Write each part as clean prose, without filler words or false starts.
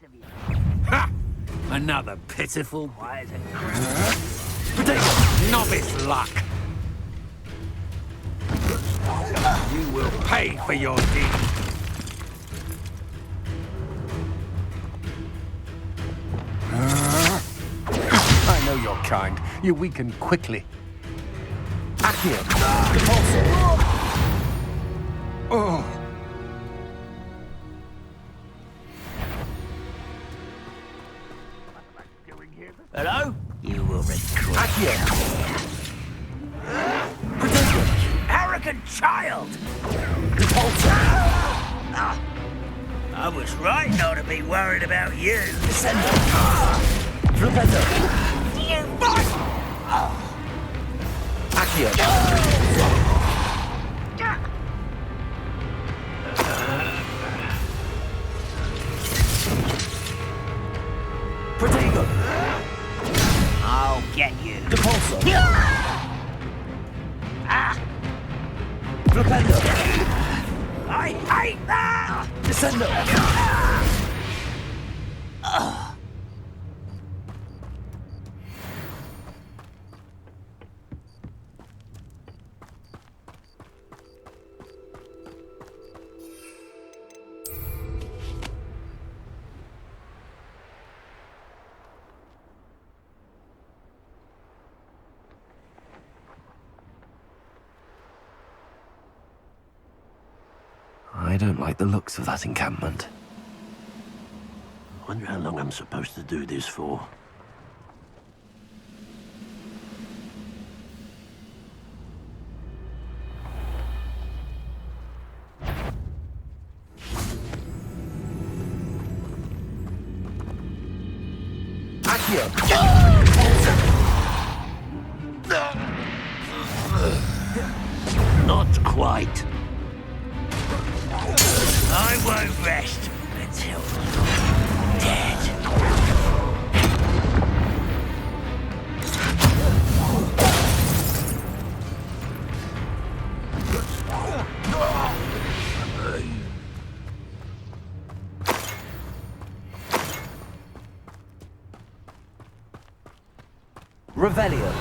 Ha! Another pitiful potato novice luck. You will pay for your deed. I know your kind. You weaken quickly. Accio. Repulsor. Oh. Hello? You will regret Accio. arrogant child! Repulsor. I was right not to be worried about you. Descender. Flipendo. You fight! Accio. Protego. I'll get you. Repulsor. Ah! Flipendo. I hate that! Descender. I don't like the looks of that encampment. Wonder how long I'm supposed to do this for. Not quite. I won't rest until you're dead. Revelio.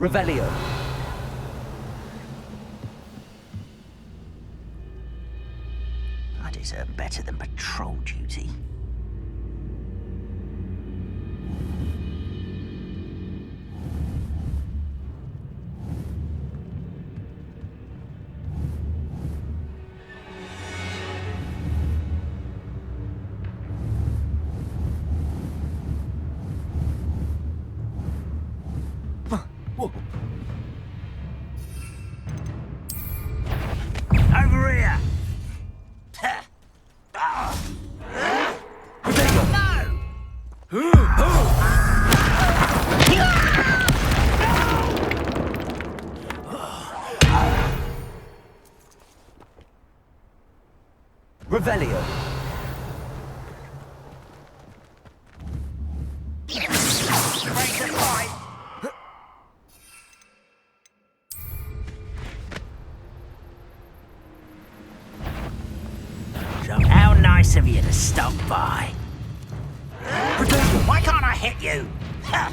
Revelio. I deserve better than patrol duty. Over here! Revelio. Break the fight! So how nice of you to stop by. Why can't I hit you? Ha!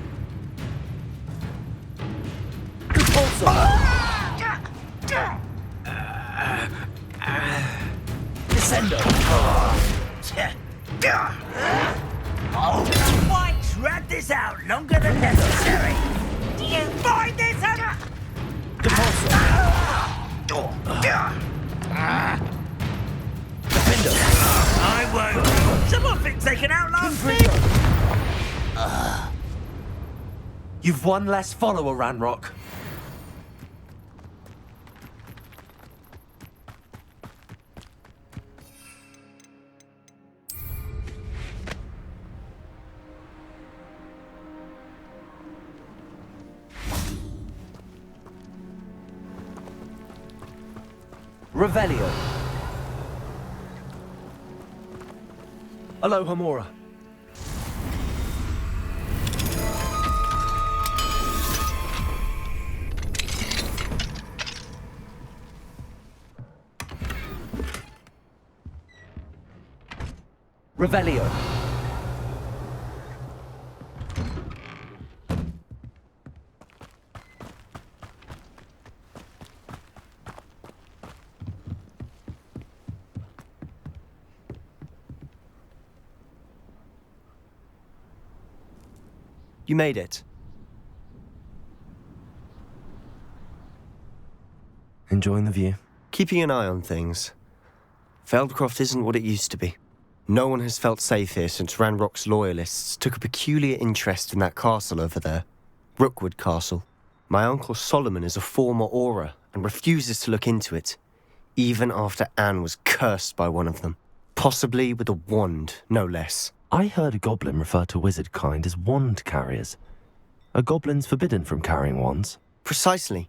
Descendo. Oh, White, rat this out! out longer than necessary. Do you find this Defender! I won't. Someone been taken out last week. You've one less follower, Ranrock. Revelio. Aloha Mora. Revelio. You made it. Enjoying the view? Keeping an eye on things. Feldcroft isn't what it used to be. No one has felt safe here since Ranrock's loyalists took a peculiar interest in that castle over there. Rookwood Castle. My uncle Solomon is a former Auror and refuses to look into it, even after Anne was cursed by one of them. Possibly with a wand, no less. I heard a goblin refer to wizard kind as wand carriers. Are goblins forbidden from carrying wands? Precisely.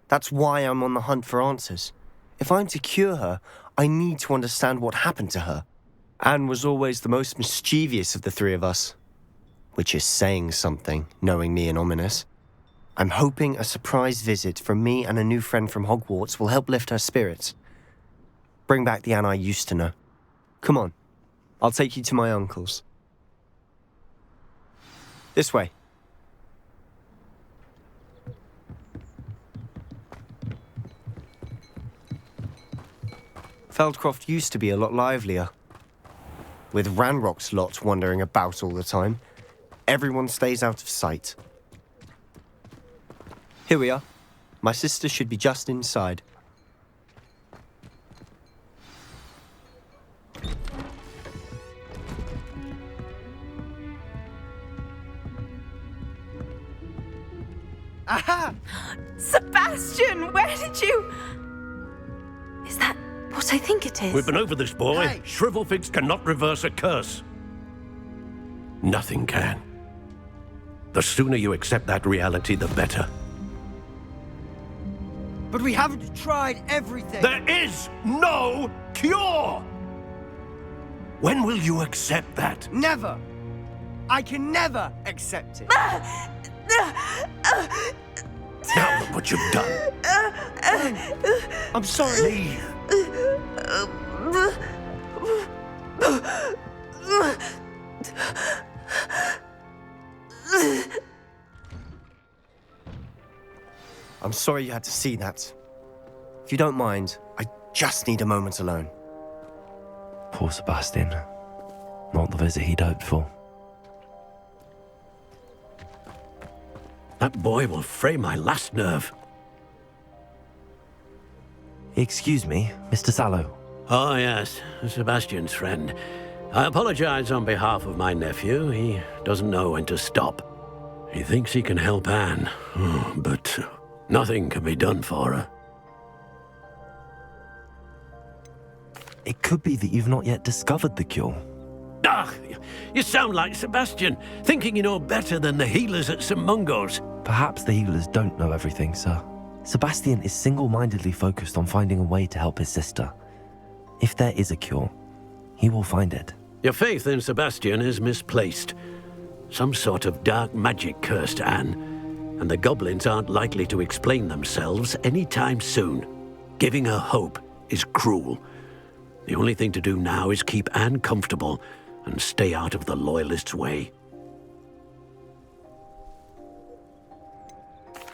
That's why I'm on the hunt for answers. If I'm to cure her, I need to understand what happened to her. Anne was always the most mischievous of the three of us. Which is saying something, knowing me and Ominous. I'm hoping a surprise visit from me and a new friend from Hogwarts will help lift her spirits. Bring back the Anne I used to know. Come on, I'll take you to my uncle's. This way. Feldcroft used to be a lot livelier. With Ranrock's lot wandering about all the time, everyone stays out of sight. Here we are. My sister should be just inside. Aha! Sebastian, where did you... Is that what I think it is? We've been over this, boy. Hey. Shrivelfigs cannot reverse a curse. Nothing can. The sooner you accept that reality, the better. But we haven't tried everything. There is no cure! When will you accept that? Never. I can never accept it. Now look what you've done. I'm sorry. Leave. I'm sorry you had to see that. If you don't mind, I just need a moment alone. Poor Sebastian. Not the visit he'd hoped for. That boy will fray my last nerve. Excuse me, Mr. Sallow. Oh, yes, Sebastian's friend. I apologize on behalf of my nephew. He doesn't know when to stop. He thinks he can help Anne, but nothing can be done for her. It could be that you've not yet discovered the cure. Ah, you sound like Sebastian, thinking you know better than the healers at St. Mungo's. Perhaps the healers don't know everything, sir. Sebastian is single-mindedly focused on finding a way to help his sister. If there is a cure, he will find it. Your faith in Sebastian is misplaced. Some sort of dark magic cursed Anne, and the goblins aren't likely to explain themselves anytime soon. Giving her hope is cruel. The only thing to do now is keep Anne comfortable and stay out of the Loyalists' way.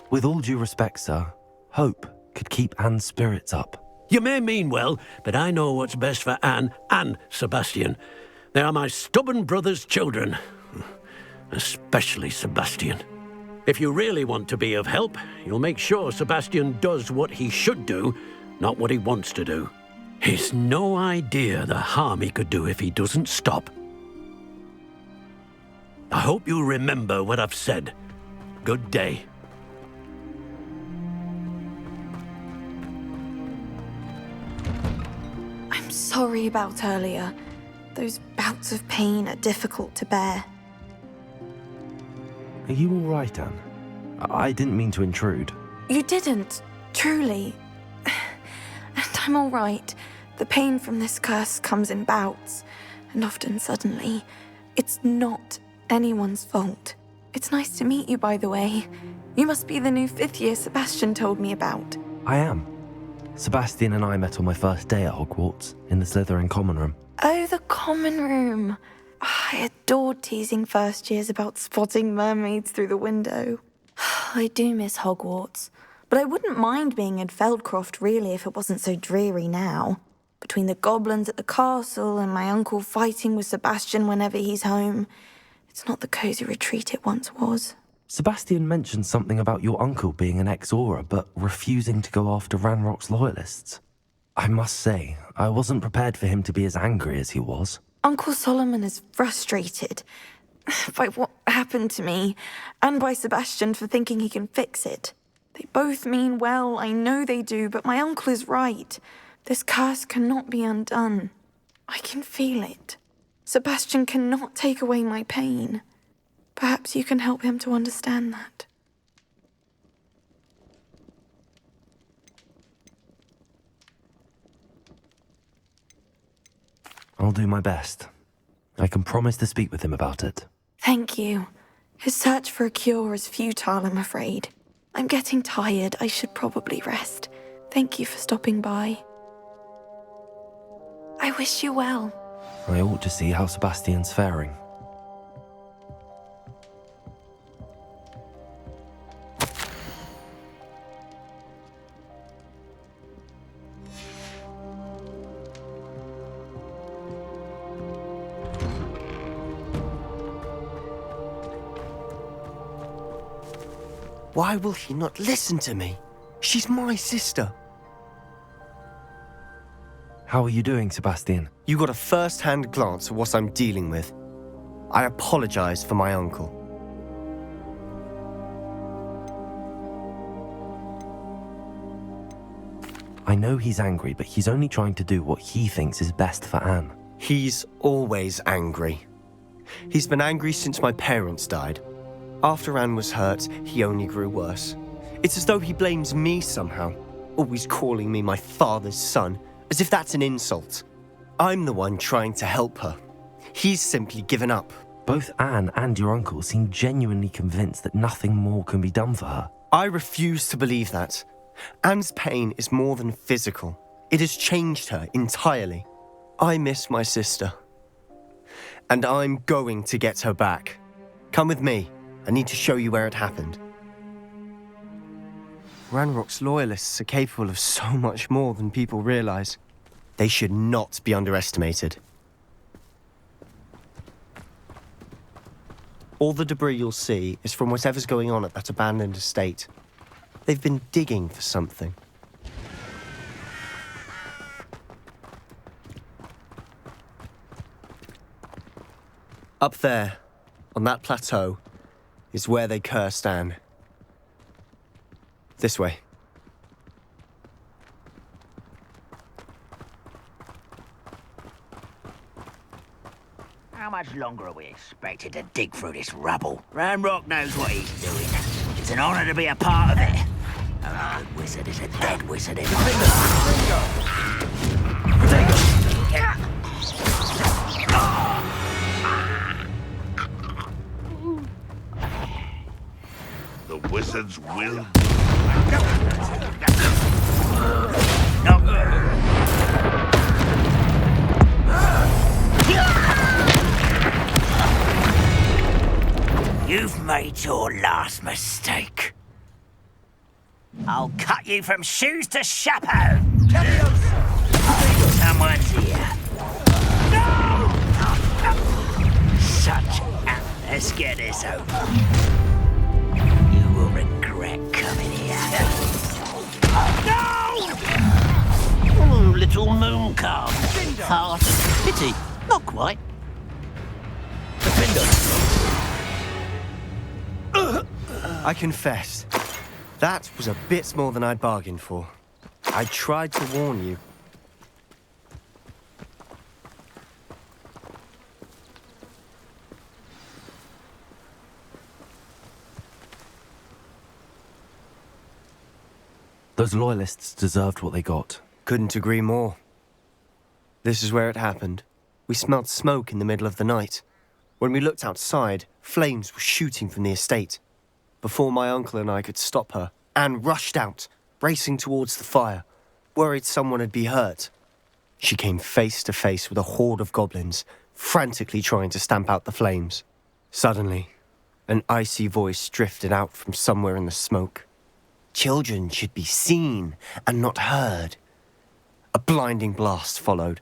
With all due respect, sir, hope could keep Anne's spirits up. You may mean well, but I know what's best for Anne and Sebastian. They are my stubborn brother's children. Especially Sebastian. If you really want to be of help, you'll make sure Sebastian does what he should do, not what he wants to do. He's no idea the harm he could do if he doesn't stop. I hope you remember what I've said. Good day. I'm sorry about earlier. Those bouts of pain are difficult to bear. Are you all right, Anne? I didn't mean to intrude. You didn't, truly. And I'm all right. The pain from this curse comes in bouts, and often suddenly. It's not anyone's fault. It's nice to meet you, by the way. You must be the new 5th year Sebastian told me about. I am. Sebastian and I met on my first day at Hogwarts, in the Slytherin common room. Oh, the common room. I adored teasing first years about spotting mermaids through the window. I do miss Hogwarts, but I wouldn't mind being in Feldcroft really if it wasn't so dreary now. Between the goblins at the castle and my uncle fighting with Sebastian whenever he's home, it's not the cosy retreat it once was. Sebastian mentioned something about your uncle being an ex-Auror, but refusing to go after Ranrock's loyalists. I must say, I wasn't prepared for him to be as angry as he was. Uncle Solomon is frustrated by what happened to me, and by Sebastian for thinking he can fix it. They both mean well, I know they do, but my uncle is right. This curse cannot be undone. I can feel it. Sebastian cannot take away my pain. Perhaps you can help him to understand that. I'll do my best. I can promise to speak with him about it. Thank you. His search for a cure is futile, I'm afraid. I'm getting tired. I should probably rest. Thank you for stopping by. I wish you well. I ought to see how Sebastian's faring. Why will he not listen to me? She's my sister. How are you doing, Sebastian? You got a first-hand glance at what I'm dealing with. I apologize for my uncle. I know he's angry, but he's only trying to do what he thinks is best for Anne. He's always angry. He's been angry since my parents died. After Anne was hurt, he only grew worse. It's as though he blames me somehow, always calling me my father's son, as if that's an insult. I'm the one trying to help her. He's simply given up. Both Anne and your uncle seem genuinely convinced that nothing more can be done for her. I refuse to believe that. Anne's pain is more than physical. It has changed her entirely. I miss my sister. And I'm going to get her back. Come with me. I need to show you where it happened. Ranrock's loyalists are capable of so much more than people realize. They should not be underestimated. All the debris you'll see is from whatever's going on at that abandoned estate. They've been digging for something. Up there, on that plateau, is where they cursed Anne. This way. How much longer are we expected to dig through this rubble? Ranrock knows what he's doing. It's an honor to be a part of it. A good wizard is a dead wizard in The wizards will. You've made your last mistake. I'll cut you from shoes to chapeau. Someone's here. No! Such an Let's get this over. You will regret coming here. Oh, little moon calf. Heart. Pity. Not quite. Gryffindor. I confess, that was a bit more than I'd bargained for. I tried to warn you. Those loyalists deserved what they got. Couldn't agree more. This is where it happened. We smelled smoke in the middle of the night. When we looked outside, flames were shooting from the estate. Before my uncle and I could stop her, Anne rushed out, racing towards the fire, worried someone had been hurt. She came face to face with a horde of goblins, frantically trying to stamp out the flames. Suddenly, an icy voice drifted out from somewhere in the smoke. Children should be seen and not heard. A blinding blast followed.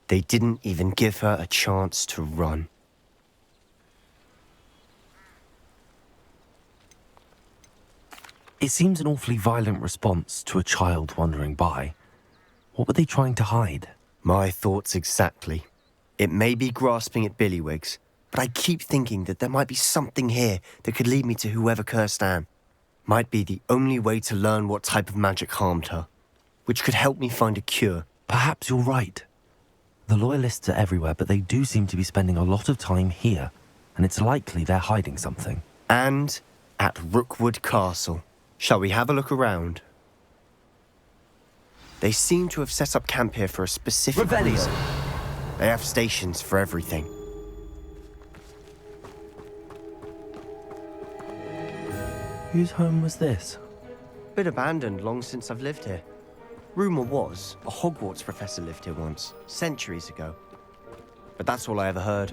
They didn't even give her a chance to run. It seems an awfully violent response to a child wandering by. What were they trying to hide? My thoughts exactly. It may be grasping at Billywigs, but I keep thinking that there might be something here that could lead me to whoever cursed Anne. Might be the only way to learn what type of magic harmed her, which could help me find a cure. Perhaps you're right. The loyalists are everywhere, but they do seem to be spending a lot of time here, and it's likely they're hiding something. And at Rookwood Castle. Shall we have a look around? They seem to have set up camp here for a specific reason. They have stations for everything. Whose home was this? Been abandoned long since I've lived here. Rumour was a Hogwarts professor lived here once, centuries ago. But that's all I ever heard.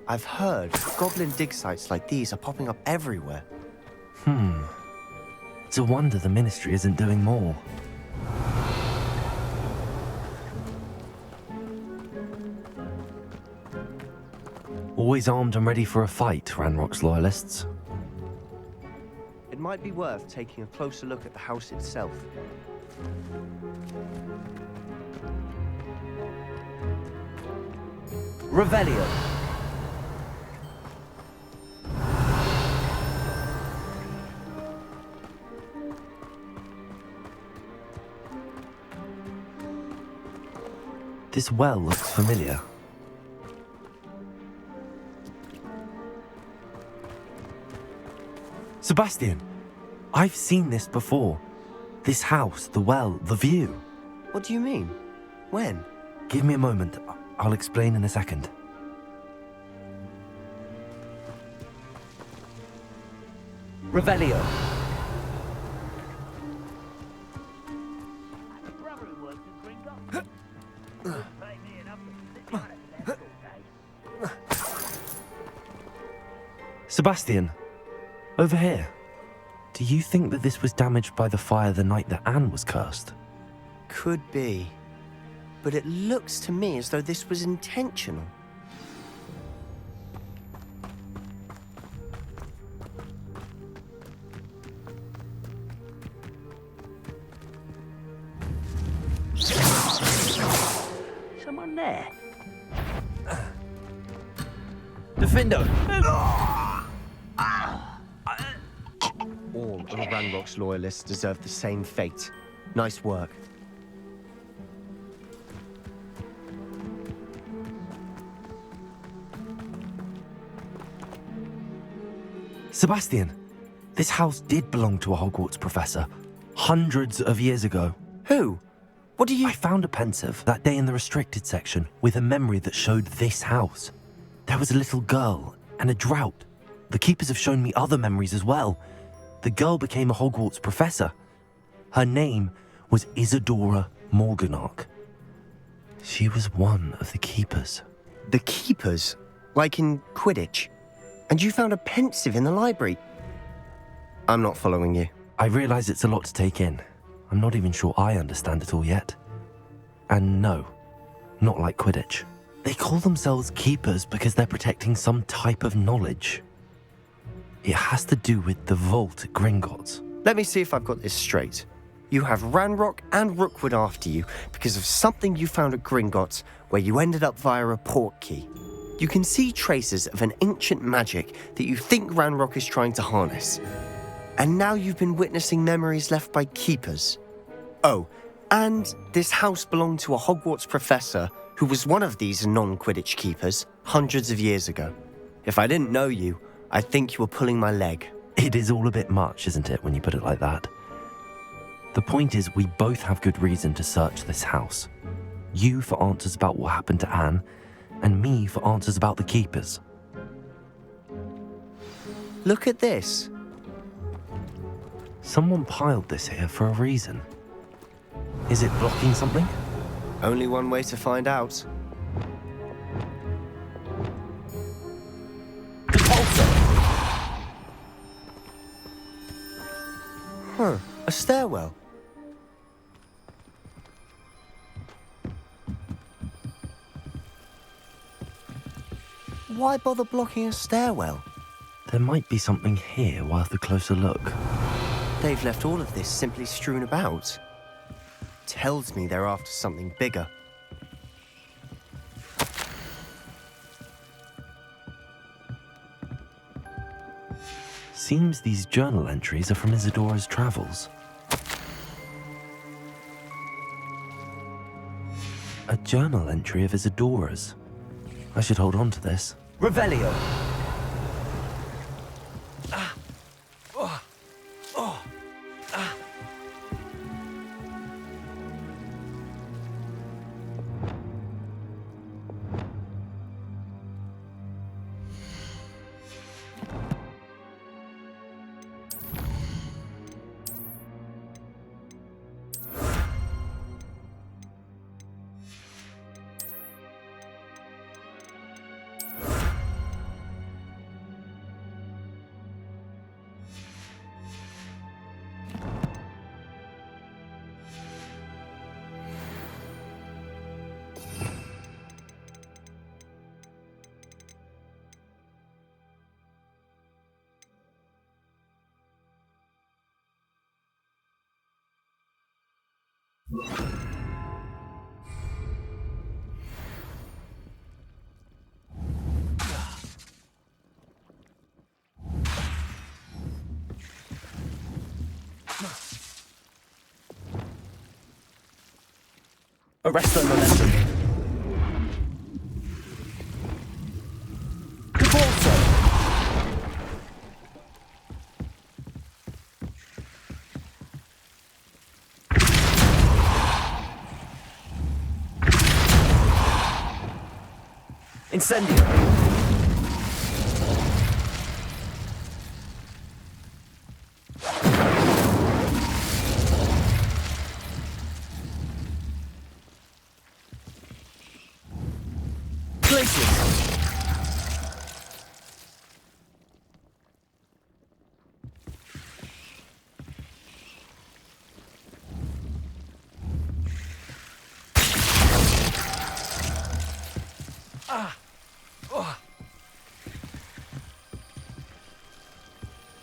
I've heard goblin dig sites like these are popping up everywhere. It's a wonder the Ministry isn't doing more. Always armed and ready for a fight, Ranrock's loyalists. It might be worth taking a closer look at the house itself. Revelio. This well looks familiar. Sebastian, I've seen this before. This house, the well, the view. What do you mean? When? Give me a moment. I'll explain in a second. Revelio. Sebastian, over here. Do you think that this was damaged by the fire the night that Anne was cursed? Could be. But it looks to me as though this was intentional. Someone there. Defendo! All of Ranrock's loyalists deserve the same fate. Nice work. Sebastian, this house did belong to a Hogwarts professor, hundreds of years ago. Who? What do you... I found a pensive that day in the restricted section with a memory that showed this house. There was a little girl and a drought. The keepers have shown me other memories as well. The girl became a Hogwarts professor. Her name was Isadora Morganach. She was one of the keepers. The keepers? Like in Quidditch? And you found a pensive in the library? I'm not following you. I realize it's a lot to take in. I'm not even sure I understand it all yet. And no, not like Quidditch. They call themselves keepers because they're protecting some type of knowledge. It has to do with the vault at Gringotts. Let me see if I've got this straight. You have Ranrock and Rookwood after you because of something you found at Gringotts where you ended up via a port key. You can see traces of an ancient magic that you think Ranrock is trying to harness. And now you've been witnessing memories left by keepers. Oh, and this house belonged to a Hogwarts professor who was one of these non-Quidditch keepers hundreds of years ago. If I didn't know you, I'd think you were pulling my leg. It is all a bit much, isn't it, when you put it like that? The point is, we both have good reason to search this house. You for answers about what happened to Anne, and me for answers about the keepers. Look at this. Someone piled this here for a reason. Is it blocking something? Only one way to find out. Huh, a stairwell. Why bother blocking a stairwell? There might be something here worth a closer look. They've left all of this simply strewn about. Tells me they're after something bigger. Seems these journal entries are from Isadora's travels. A journal entry of Isadora's. I should hold on to this. Revelio. Arresto momentum. Incendio.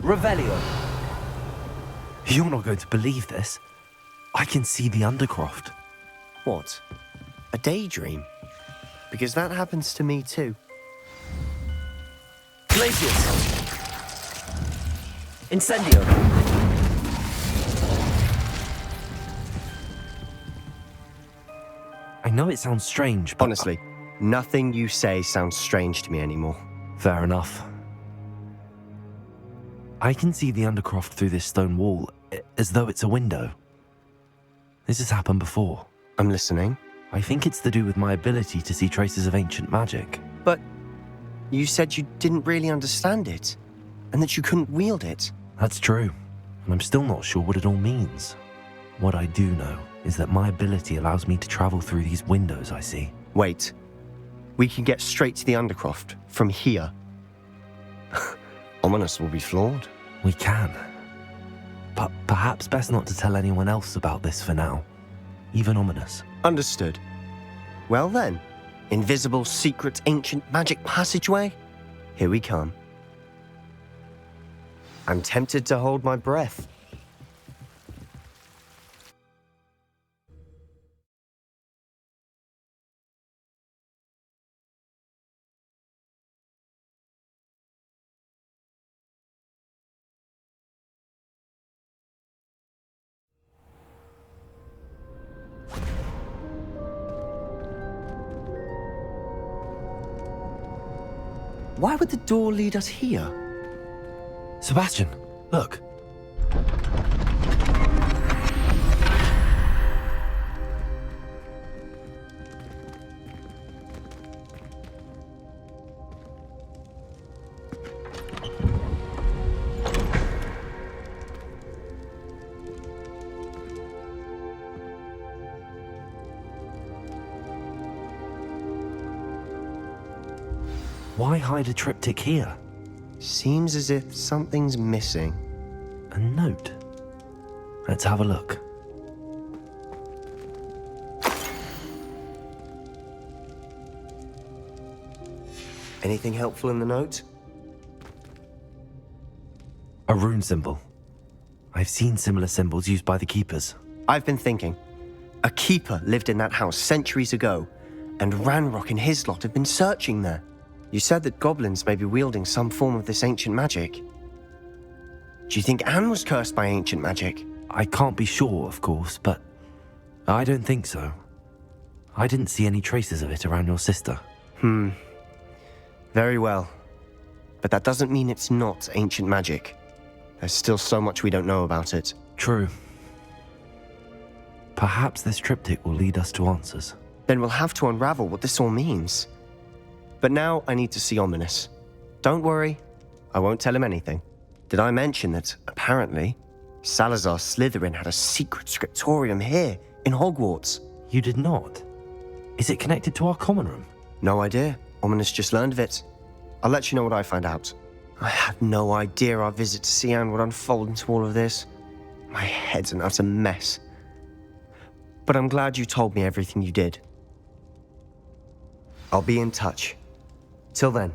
Revelio. You're not going to believe this. I can see the Undercroft. What? A daydream? Because that happens to me too. Glacius! Incendio! I know it sounds strange, but... Honestly, nothing you say sounds strange to me anymore. Fair enough. I can see the Undercroft through this stone wall, as though it's a window. This has happened before. I'm listening. I think it's to do with my ability to see traces of ancient magic. But you said you didn't really understand it, and that you couldn't wield it. That's true, and I'm still not sure what it all means. What I do know is that my ability allows me to travel through these windows I see. Wait. We can get straight to the Undercroft from here. Ominous will be flawed. We can. But perhaps best not to tell anyone else about this for now. Even Ominous. Understood. Well then, Invisible, secret, ancient magic passageway? Here we come. I'm tempted to hold my breath. Why would the door lead us here? Sebastian, look. Why hide a triptych here? Seems as if something's missing. A note. Let's have a look. Anything helpful in the note? A rune symbol. I've seen similar symbols used by the keepers. I've been thinking. A keeper lived in that house centuries ago, and Ranrock and his lot have been searching there. You said that goblins may be wielding some form of this ancient magic. Do you think Anne was cursed by ancient magic? I can't be sure, of course, but I don't think so. I didn't see any traces of it around your sister. Very well. But that doesn't mean it's not ancient magic. There's still so much we don't know about it. True. Perhaps this triptych will lead us to answers. Then we'll have to unravel what this all means. But now I need to see Ominous. Don't worry, I won't tell him anything. Did I mention that, apparently, Salazar Slytherin had a secret scriptorium here, in Hogwarts? You did not? Is it connected to our common room? No idea. Ominous just learned of it. I'll let you know what I find out. I had no idea our visit to see Anne would unfold into all of this. My head's an utter mess. But I'm glad you told me everything you did. I'll be in touch. Till then.